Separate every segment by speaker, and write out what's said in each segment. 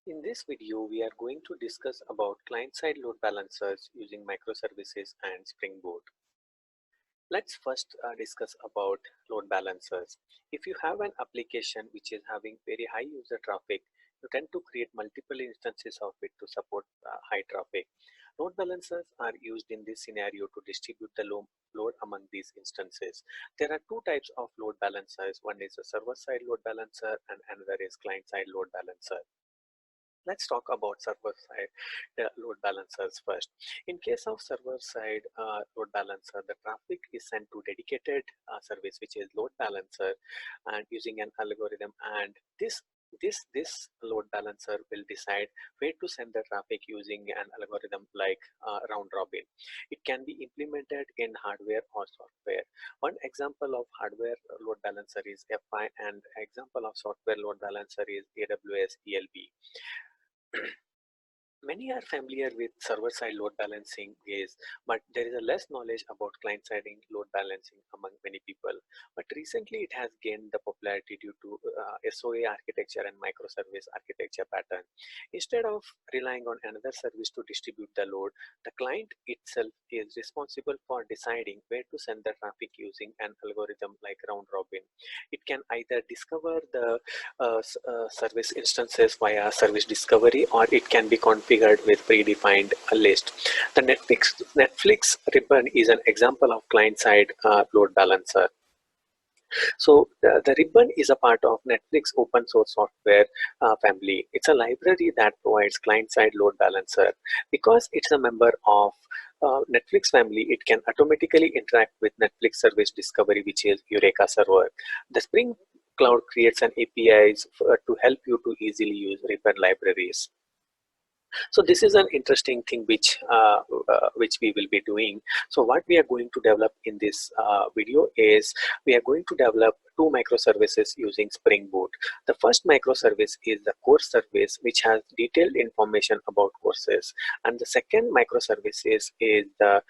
Speaker 1: In this video, we are going to discuss about client-side load balancers using microservices and Spring Boot. Let's first discuss about load balancers. If you have an application which is having very high user traffic, you tend to create multiple instances of it to support high traffic. Load balancers are used in this scenario to distribute the load among these instances. There are two types of load balancers. One is a server-side load balancer and another is client-side load balancer. Let's talk about server-side load balancers first. In case of server-side load balancer, the traffic is sent to dedicated service, which is load balancer, and using an algorithm. And this load balancer will decide where to send the traffic using an algorithm like round robin. It can be implemented in hardware or software. One example of hardware load balancer is Fi, and example of software load balancer is AWS ELB. Many are familiar with server-side load balancing case, but there is a less knowledge about client-side load balancing among many people. But recently it has gained the popularity due to SOA architecture and microservice architecture pattern. Instead of relying on another service to distribute the load, the client itself is responsible for deciding where to send the traffic using an algorithm like round robin. It can either discover the service instances via service discovery, or it can be configured with predefined list. The Netflix ribbon is an example of client-side load balancer. So the ribbon is a part of Netflix open source software family. It's a library that provides client-side load balancer. Because it's a member of Netflix family, it can automatically interact with Netflix service discovery, which is Eureka server. The Spring Cloud creates an APIs to help you to easily use ribbon libraries. So this is an interesting thing which we will be doing. So what we are going to develop in this video is we are going to develop two microservices using Spring Boot. The first microservice is the course service, which has detailed information about courses, and the second microservice is the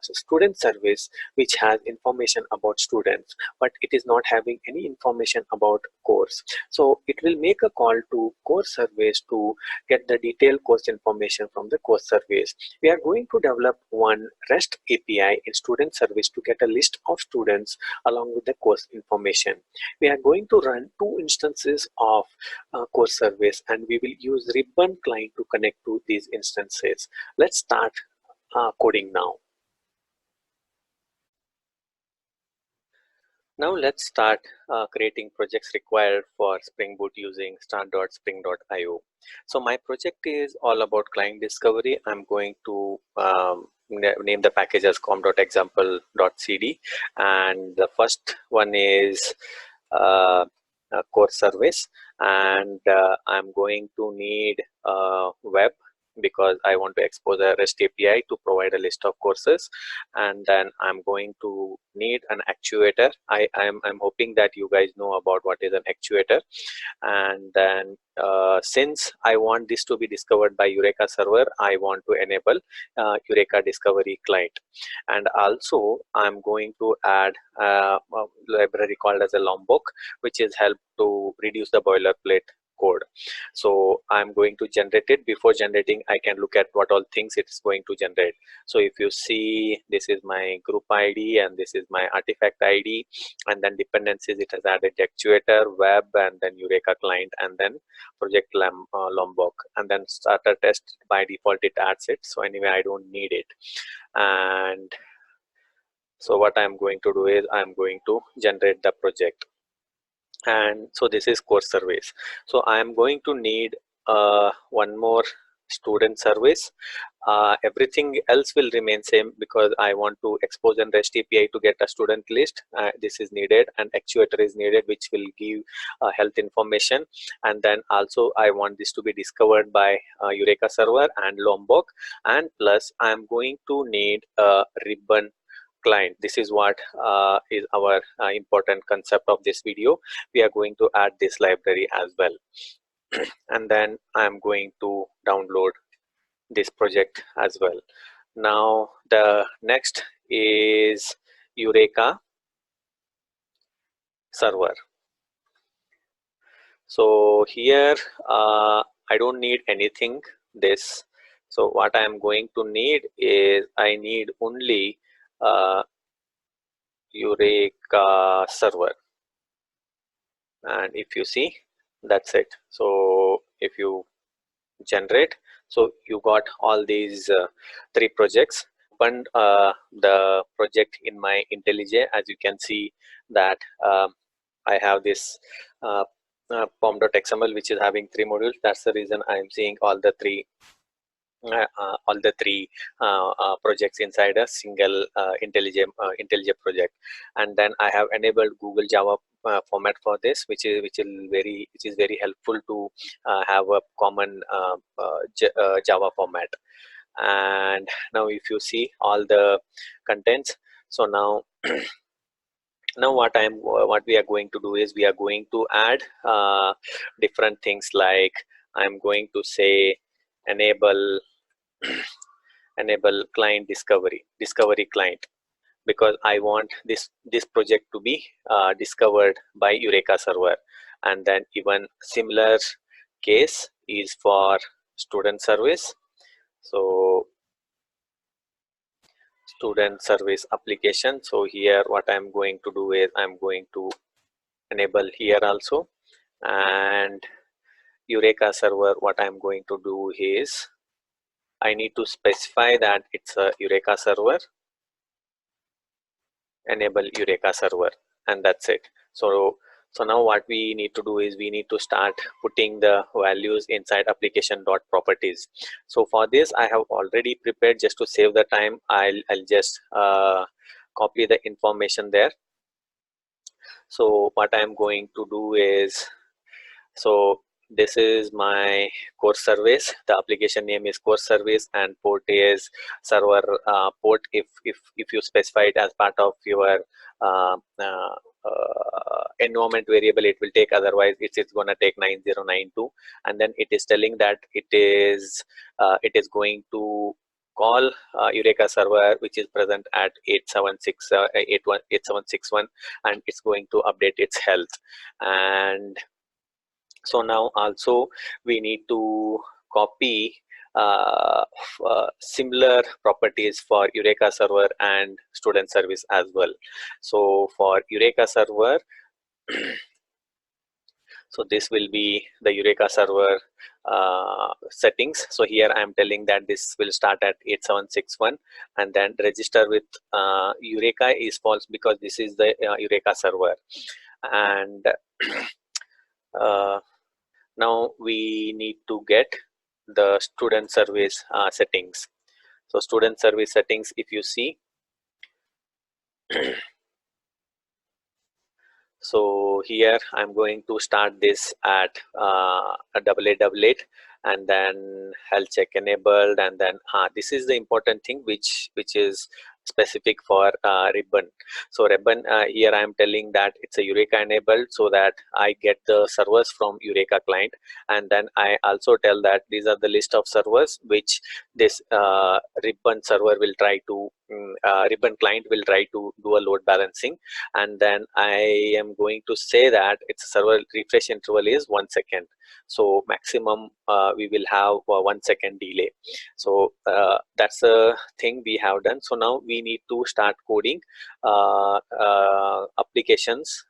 Speaker 1: student service, which has information about students, but it is not having any information about course. So it will make a call to course service to get the detailed course information from the course service. We are going to develop one REST API in student service to get a list of students along with the course information. We are going to run two instances of course service, and we will use ribbon client to connect to these instances. Let's start coding now. Now let's start creating projects required for Spring Boot using start.spring.io. So my project is all about client discovery. I'm going to name the package as com.example.cd, and the first one is course service, and I'm going to need web, because I want to expose a REST API to provide a list of courses. And then I'm going to need an actuator. I'm hoping that you guys know about what is an actuator. And then since I want this to be discovered by Eureka server, I want to enable Eureka discovery client. And also I'm going to add a library called as a Lombok, which is help to reduce the boilerplate code. So I'm going to generate it. Before generating, I can look at what all things it's going to generate. So if you see, this is my group ID and this is my artifact ID, and then dependencies, it has added actuator, web, and then Eureka client, and then project Lombok, and then starter test. By default it adds it, so anyway I don't need it. And so what I'm going to do is I'm going to generate the project. And so this is course service. So I am going to need one more student service. Everything else will remain same because I want to expose an REST API to get a student list. This is needed, and actuator is needed, which will give health information. And then also I want this to be discovered by Eureka server and Lombok, and plus I am going to need a ribbon client. This is what is our important concept of this video. We are going to add this library as well. And then I'm going to download this project as well. Now the next is Eureka server. So here I don't need anything this. So what I am going to need is I need only Eureka server, and if you see, that's it. So if you generate, so you got all these three projects. One the project in my IntelliJ, as you can see that I have this pom.xml which is having three modules. That's the reason I am seeing all the three projects inside a single IntelliJ project. And then I have enabled Google Java format for this, which is very helpful to have a common Java format. And now if you see all the contents, so now what we are going to do is we are going to add different things, like I'm going to say enable enable client discovery client, because I want this project to be discovered by Eureka server. And then even similar case is for student service. So student service application, so here what I'm going to do is I'm going to enable here also. And Eureka server, what I'm going to do is I need to specify that it's a Eureka server, enable Eureka server, and that's it. So now what we need to do is we need to start putting the values inside application.properties. So for this I have already prepared, just to save the time I'll just copy the information there. So what I'm going to do is, so this is my course service, the application name is course service, and port is server port. If you specify it as part of your environment variable, it will take, otherwise it's going to take 9092. And then it is telling that it is going to call Eureka server, which is present at 8761, and it's going to update its health. And so now also we need to copy similar properties for Eureka server and student service as well. So for Eureka server, so this will be the Eureka server settings. So here I am telling that this will start at 8761, and then register with Eureka is false because this is the Eureka server. And now we need to get the student service settings. So student service settings, if you see, so here I'm going to start this at a 8888, and then health check enabled, and then this is the important thing which is specific for ribbon. So ribbon, here I am telling that it's a Eureka enabled, so that I get the servers from Eureka client. And then I also tell that these are the list of servers which this ribbon server will try to ribbon client will try to do a load balancing. And then I am going to say that its server refresh interval is 1 second, so maximum we will have 1 second delay. So that's the thing we have done. So now we need to start coding applications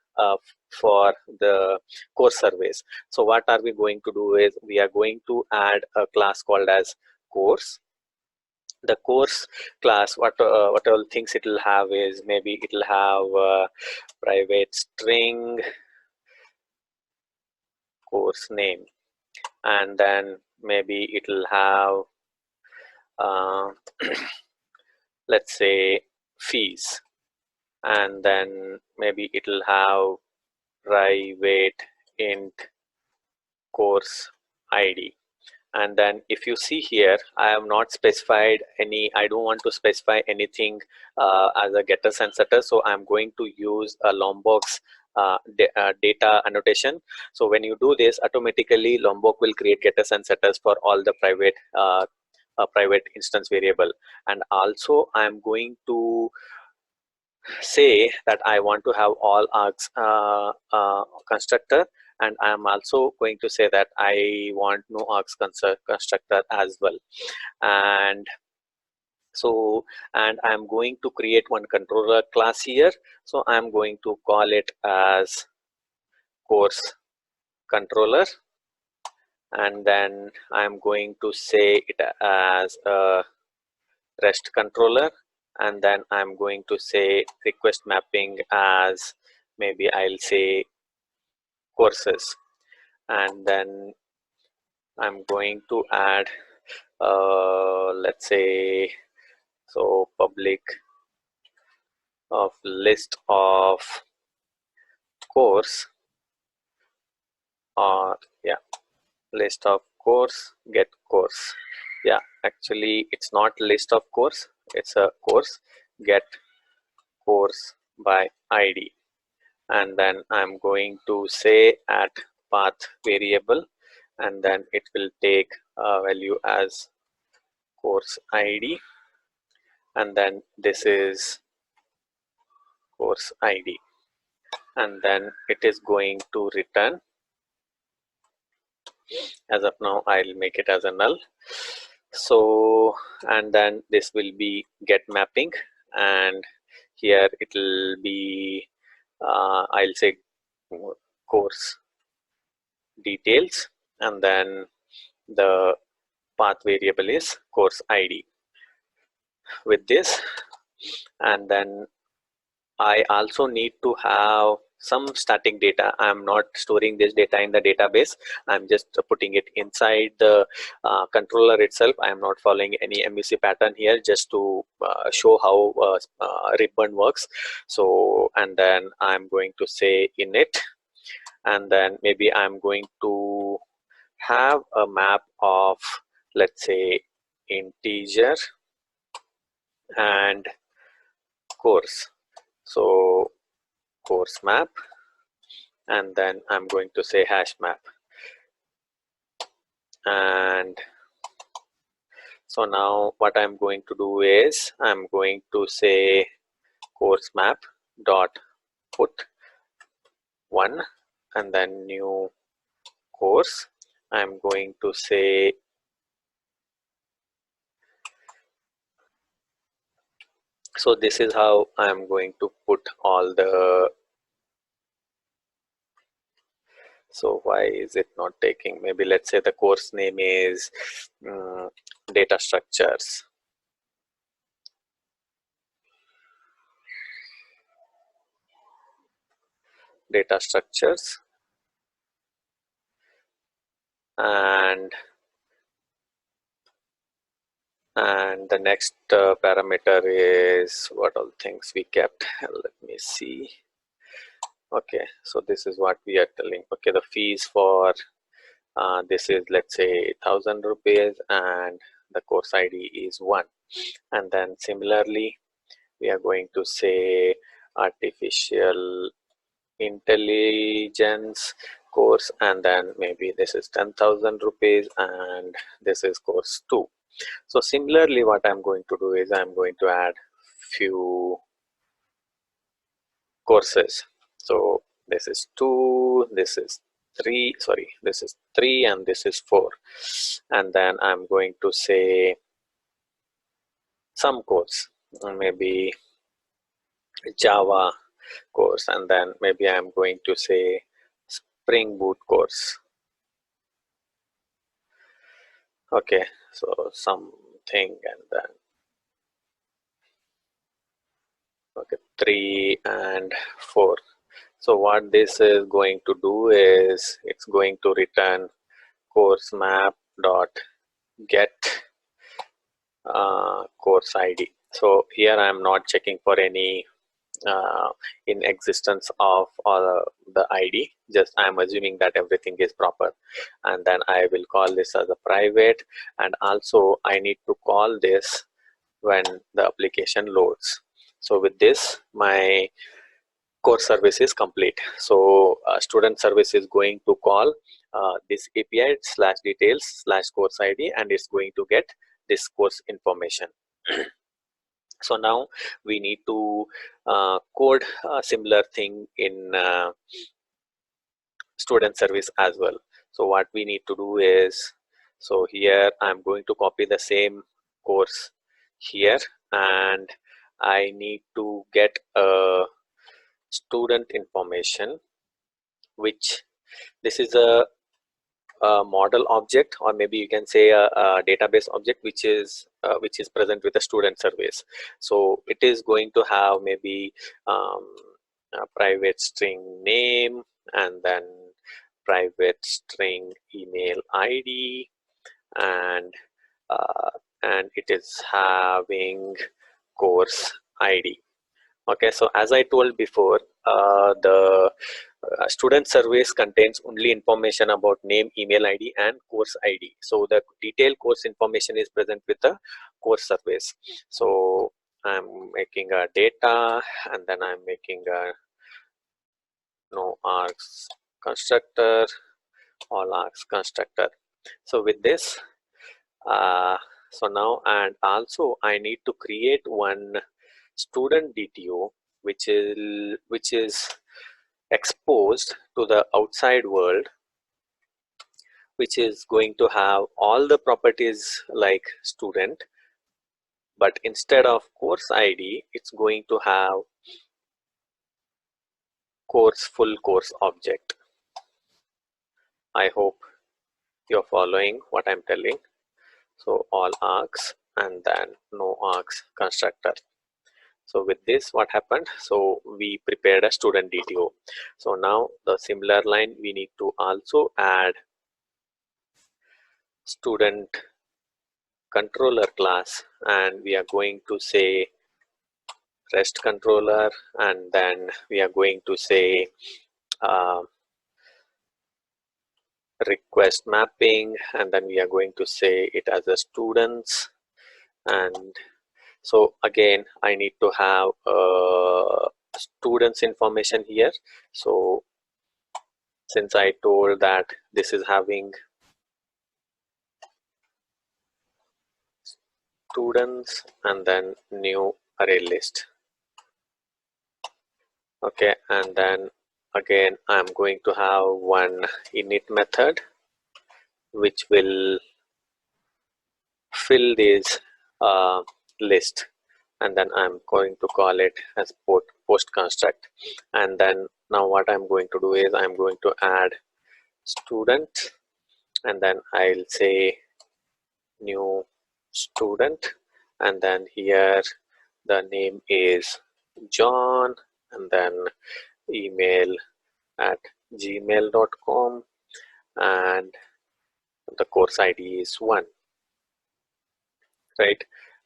Speaker 1: for the course service. So what are we going to do is we are going to add a class called as course. The course class, what all things it will have is, maybe it will have private string course name, and then maybe it will have let's say fees, and then maybe it will have private int course ID. And then if you see here, I have not specified any, I don't want to specify anything as a getters and setters, so I'm going to use a Lombok's data annotation. So when you do this, automatically Lombok will create getters and setters for all the private instance variable. And also I'm going to say that I want to have all args constructor, and I am also going to say that I want no args constructor as well. And so, and I'm going to create one controller class here. So I'm going to call it as course controller, and then I'm going to say it as a REST controller, and then I'm going to say request mapping as, maybe I'll say courses, and then I'm going to add let's say, so public of list of course, or yeah, list of course get course. Yeah, actually it's not list of course, it's a course get course by ID. And then I'm going to say at path variable, and then it will take a value as course ID, and then this is course ID, and then it is going to return. As of now, I'll make it as a null. So, and then this will be get mapping, and here it will be I'll say course details, and then the path variable is course ID with this. And then I also need to have some static data. I'm not storing this data in the database. I'm just putting it inside the controller itself. I'm not following any MVC pattern here, just to show how ribbon works. So, and then I'm going to say init, and then maybe I'm going to have a map of, let's say, integer and course. So course map, and then I'm going to say hash map. And so now what I'm going to do is I'm going to say course map dot put one, and then new course. I'm going to say, so this is how I'm going to put all the, so why is it not taking, maybe let's say the course name is data structures. Data structures, and the next parameter is what all things we kept. Let me see. Okay, so this is what we are telling. Okay, the fees for this is, let's say, 1,000 rupees, and the course ID is 1. And then similarly we are going to say artificial intelligence course, and then maybe this is 10,000 rupees, and this is course 2. So similarly what I'm going to do is I'm going to add few courses. So this is 2, this is 3, sorry, this is 3, and this is 4. And then I'm going to say some course, maybe Java course, and then maybe I'm going to say SpringBoot course. Okay, so something, and then okay, 3 and 4. So what this is going to do is it's going to return course map dot get course ID. So here I am not checking for any in existence of the ID, just I am assuming that everything is proper, and then I will call this as a private, and also I need to call this when the application loads. So with this my core service is complete. So student service is going to call this API slash details slash course ID, and it's going to get this course information. So now we need to code a similar thing in student service as well. So what we need to do is, so here I'm going to copy the same course here, and I need to get a student information, which this is a model object, or maybe you can say a database object, which is present with the student service. So it is going to have maybe a private string name, and then private string email ID, and uh, and it is having course ID. Okay, so as I told before, the student service contains only information about name, email ID, and course ID. So the detailed course information is present with the course service. So I'm making a data, and then I'm making a no args constructor, all args constructor. So with this, uh, so now, and also I need to create one student DTO, which is exposed to the outside world, which is going to have all the properties like student, but instead of course ID, it's going to have full course object. I hope you're following what I'm telling. So all args, and then no args constructor. So with this, what happened? So we prepared a student DTO. So now the similar line, we need to also add student controller class, and we are going to say REST controller, and then we are going to say uh, request mapping, and then we are going to say it as a students. And so again, I need to have students information here. So since I told that this is having students and then new array list. Okay, and then again I'm going to have one init method which will fill this list, and then I'm going to call it as post construct. And then now what I'm going to do is I'm going to add student, and then I'll say new student, and then here the name is John, and then email at gmail.com, and the course ID is 1, right?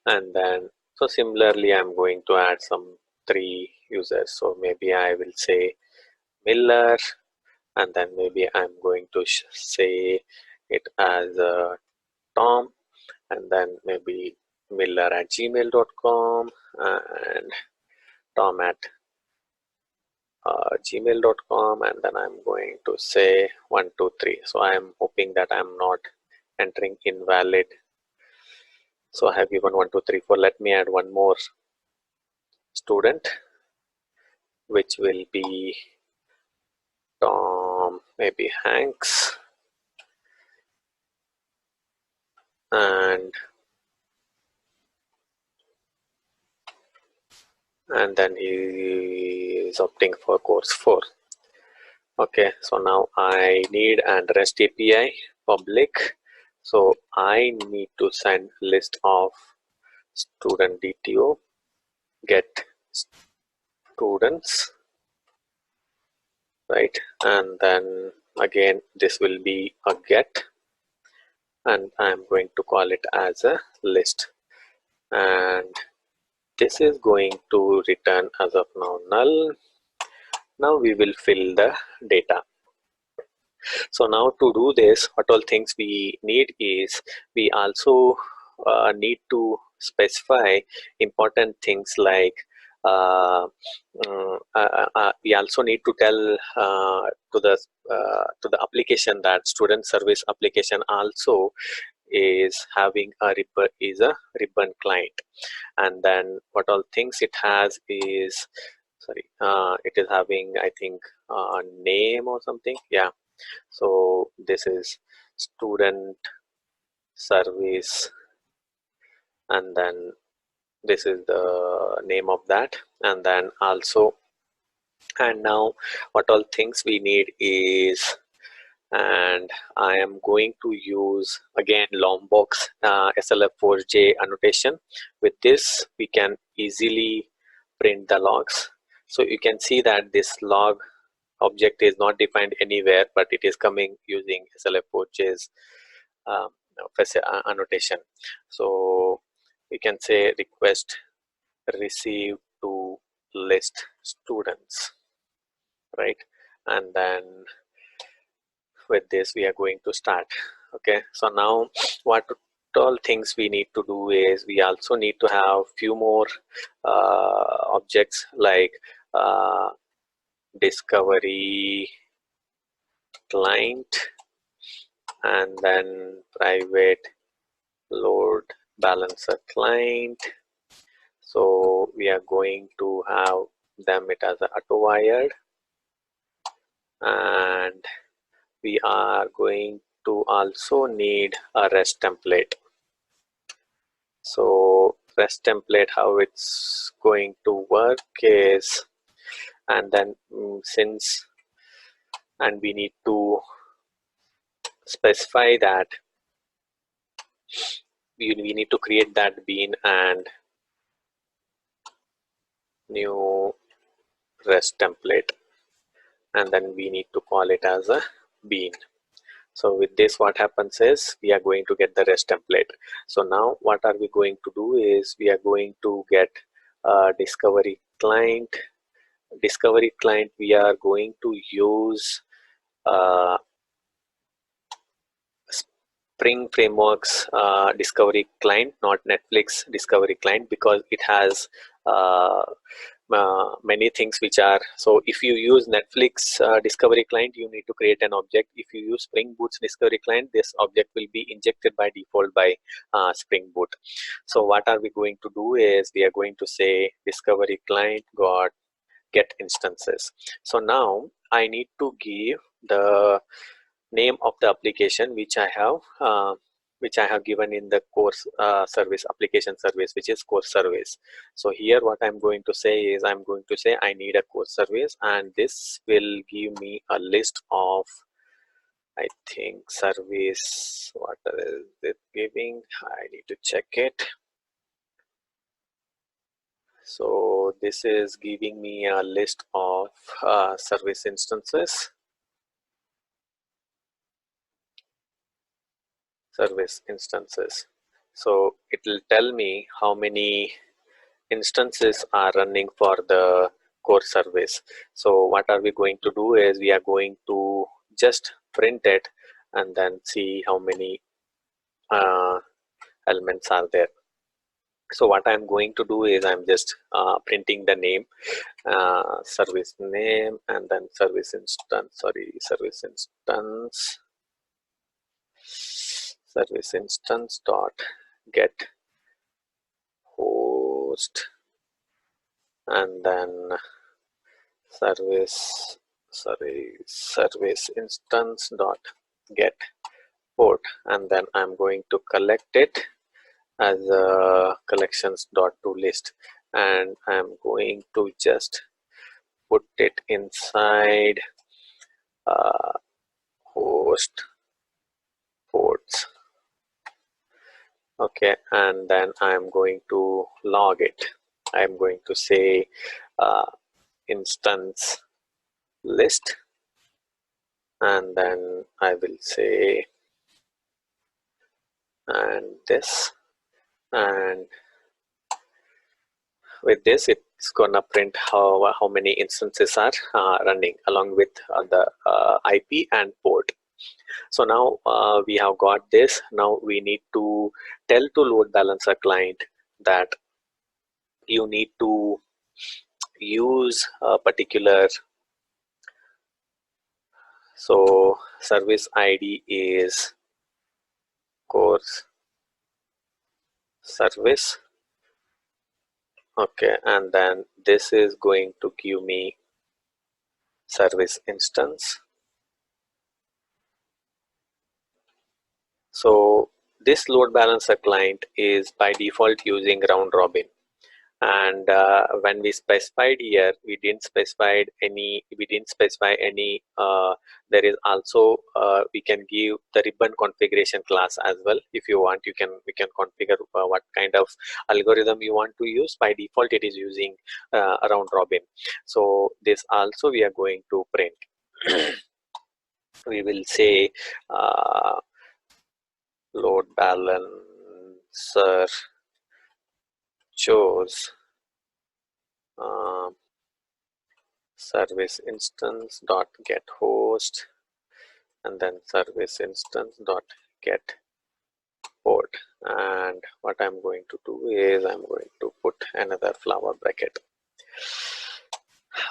Speaker 1: And then so similarly I'm going to add some 3 users. So maybe I will say Miller, and then maybe I'm going to say it as Tom, and then maybe Miller at gmail.com and Tom at gmail.com, and then I'm going to say 1 2 3. So I'm hoping that I'm not entering invalid. So I have given 1 2 3 4. Let me add one more student, which will be Tom, maybe Hanks, and then he is opting for course 4. Okay, so now I need an REST API public. So I need to send list of student DTO get students, right? And then again this will be a get, and I'm going to call it as a list, and this is going to return as of now null. Now we will fill the data. So now to do this, what all things we need is, we also need to specify important things like we also need to tell to the application that student service application also is having a ribbon client, and then what all things it has is, sorry, it is having, I think, a name or something, yeah. So this is student service, and then this is the name of that, and then also, and now what all things we need is, and I am going to use again Lombok's SLF4J annotation. With this we can easily print the logs. So you can see that this log object is not defined anywhere, but it is coming using SLF4J's um, annotation. So we can say request receive to list students, right? And then with this we are going to start. Okay, so now what all things we need to do is we also need to have few more objects like discovery client, and then private load balancer client. So we are going to have them it as a auto wired, and we are going to also need a REST template. So REST template, how it's going to work is, and then since, and we need to specify that we need to create that bean and new REST template, and then we need to call it as a bean. So with this what happens is we are going to get the REST template. So now what are we going to do is we are going to get discovery client. Discovery client we are going to use uh, Spring Framework's discovery client, not Netflix discovery client, because it has many things which are, so if you use Netflix discovery client, you need to create an object. If you use Spring Boot's discovery client, this object will be injected by default by Spring Boot. So what are we going to do is we are going to say discovery client got get instances. So now I need to give the name of the application which I have given in the course service, application service, which is course service. So here what I'm going to say is I'm going to say I need a course service, and this will give me a list of, I think, service, what is it giving, I need to check it. So this is giving me a list of service instances. So it will tell me how many instances are running for the core service. So what are we going to do is we are going to just print it and then see how many uh, elements are there. So what I'm going to do is I'm just printing the name, service name, and then service instance dot get host, and then service instance dot get port, and then I'm going to collect it as a collections dot to list, and I'm going to just put it inside uh, host ports. Okay, and then I'm going to log it. I'm going to say instance list, and then I will say and this, and with this it's gonna print how many instances are running along with the IP and port. So now we have got this. Now we need to tell to load balancer client that you need to use a particular, so service ID is course service. Okay, and then this is going to give me service instance, So this load balancer client is by default using round robin. And when we specified here, we didn't specify any there is also we can give the ribbon configuration class as well. If you want, we can configure what kind of algorithm you want to use. By default it is using round robin. So this also we are going to print. We will say load balancer chose service instance dot get host, and then service instance dot get port. And what I'm going to do is I'm going to put another flower bracket.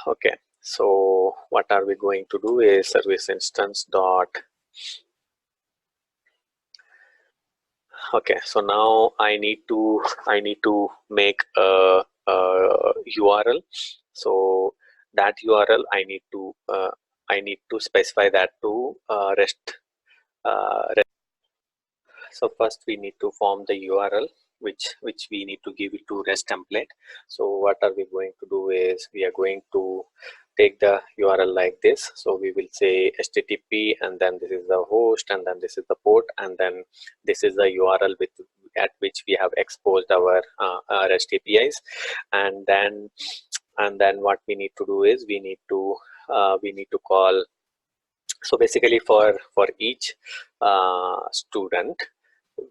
Speaker 1: Okay, so what are we going to do is service instance dot. Okay, so now I need to make a URL. So that URL I need to specify that to REST. So first we need to form the URL which we need to give it to REST template. So what are we going to do is we are going to take the URL like this. So we will say HTTP, and then this is the host, and then this is the port, and then this is the URL at which we have exposed our REST APIs. And then what we need to do is we need to call. So basically for each student,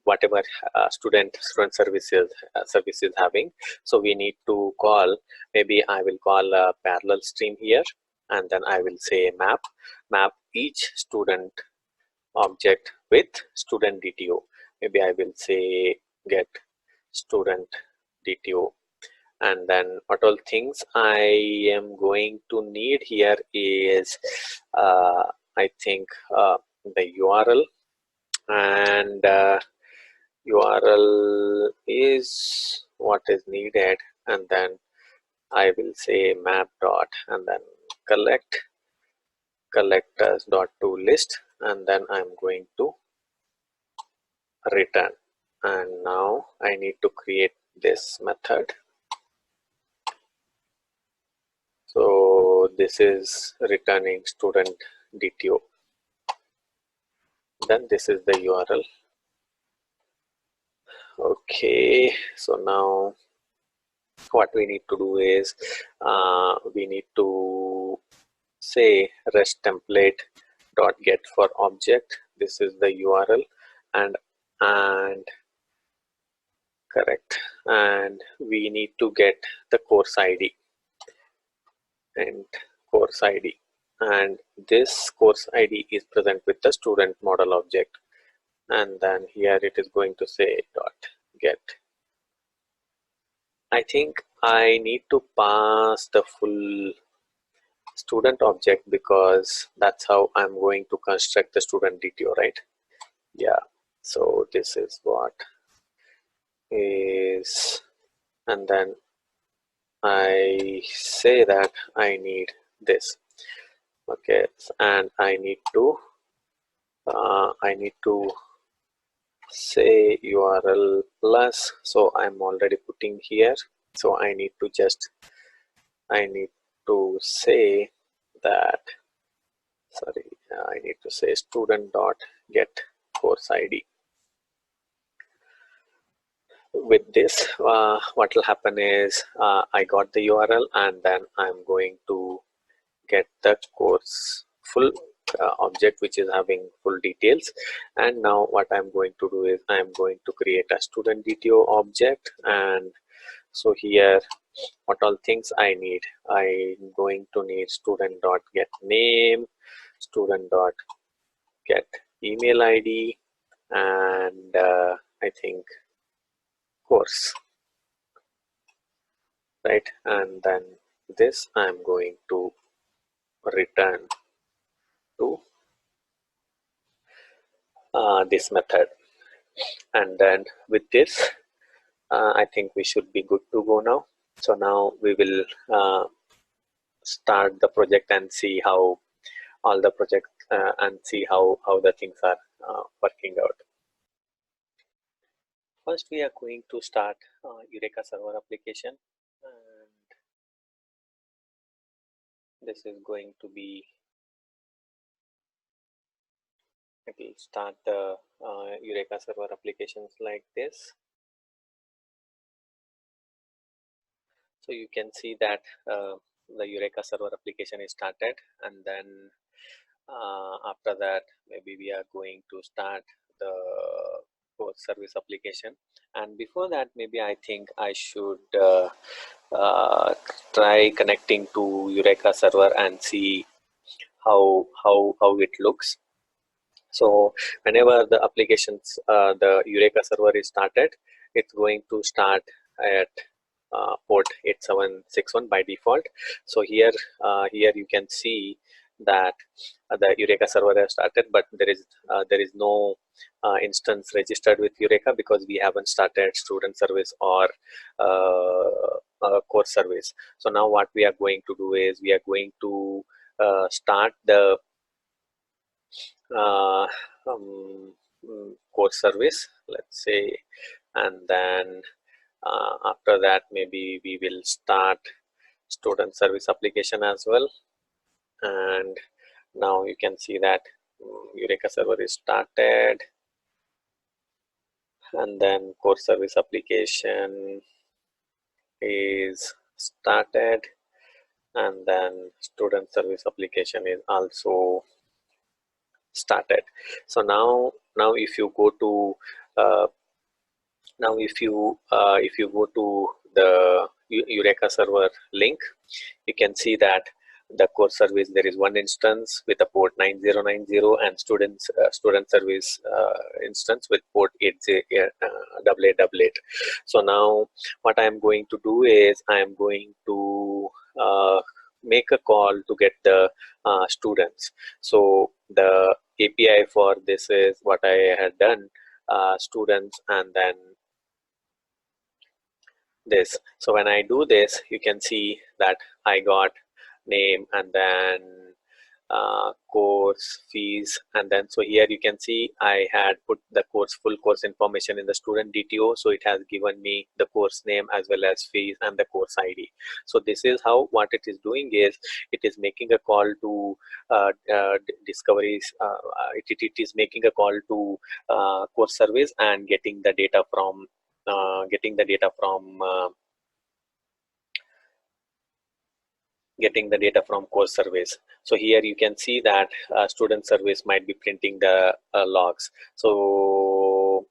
Speaker 1: whatever student service is having, so we need to call, maybe I will call a parallel stream here, and then I will say map each student object with student DTO. Maybe I will say get student DTO. And then what all things I am going to need here is I think the URL, and URL is what is needed, and then I will say map dot, and then collectors dot to list, and then I'm going to return. And now I need to create this method. So this is returning student DTO. Then this is the URL. Okay, so now what we need to do is we need to say REST template dot get for object. This is the URL, and correct, and we need to get the course ID and course ID, and this course ID is present with the student model object. And then here it is going to say dot get. I think I need to pass the full student object because that's how I'm going to construct the student DTO, right? Yeah, so this is what is, and then I say that I need this. Okay, and I need to say URL plus, so I'm already putting here, so I need to say that, sorry, I need to say student dot get course ID. With this what will happen is I got the URL, and then I'm going to get the course full object which is having full details. And now what I'm going to do is I'm going to create a student DTO object. And so here what all things I need, I'm going to need student dot get name, student dot get email ID, and I think course, right? And then this I'm going to return to this method. And then with this I think we should be good to go now. So now we will start the project and see how all the project and see how the things are working out. first we are going to start Eureka server application, and this is going to be, it will start the Eureka server applications like this. So you can see that the Eureka server application is started, and then after that maybe we are going to start the core service application. And before that, maybe I think I should uh, try connecting to Eureka server and see how it looks. So whenever the applications, the Eureka server is started, it's going to start at port 8761 by default. So here you can see that the Eureka server has started, but there is no instance registered with Eureka because we haven't started student service or core service. So now what we are going to do is we are going to start the uh, core service, let's say, and then after that maybe we will start student service application as well. And now you can see that Eureka server is started, and then core service application is started, and then student service application is also started. So now if you go to uh, if you go to the Eureka server link, you can see that the core service, there is one instance with a port 9090 and student service instance with port 8888. So now what I am going to do is I am going to make a call to get the students. So the API for this is what I had done, students, and then this. So when I do this, you can see that I got name, and then course fees, and then so here you can see I had put the full course information in the student DTO, so it has given me the course name as well as fees and the course ID. So this is how what it is doing is it is making a call to discoveries, it is making a call to course service and getting the data from course service. So here you can see that student service might be printing the logs. So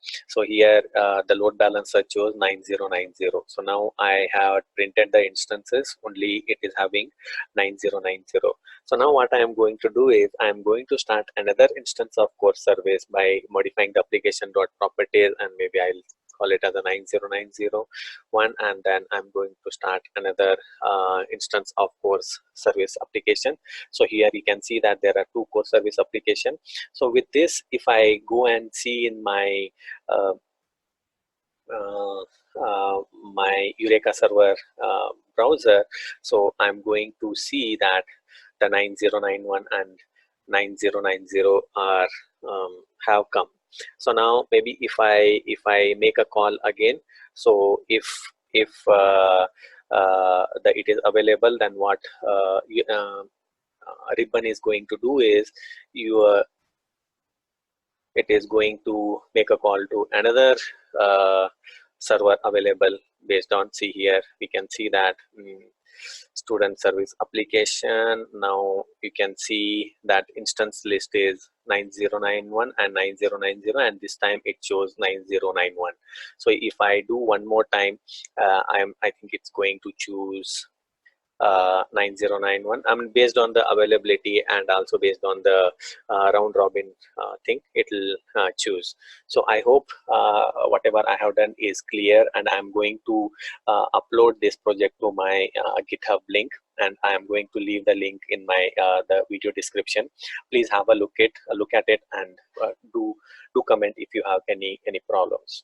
Speaker 1: here the load balancer chose 9090. So now I have printed the instances, only it is having 9090. So now what I am going to do is I am going to start another instance of course service by modifying the application.properties, and maybe I'll call it as a 9090 one, and then I'm going to start another instance of course service application. So here you can see that there are two course service application. So with this, if I go and see in my uh, my Eureka server browser, so I'm going to see that the 9091 and 9090 are have come. So now maybe if I make a call again, so if it is available, then what ribbon is going to do is it is going to make a call to another server available based on, see here we can see that student service application. Now you can see that instance list is 9091 and 9090, and this time it shows 9091. So if I do one more time, I think it's going to choose 9091. I mean, based on the availability and also based on the round robin thing, it will choose. So I hope whatever I have done is clear, and I'm going to upload this project to my GitHub link, and I am going to leave the link in my the video description. Please have a look at it, and do comment if you have any problems.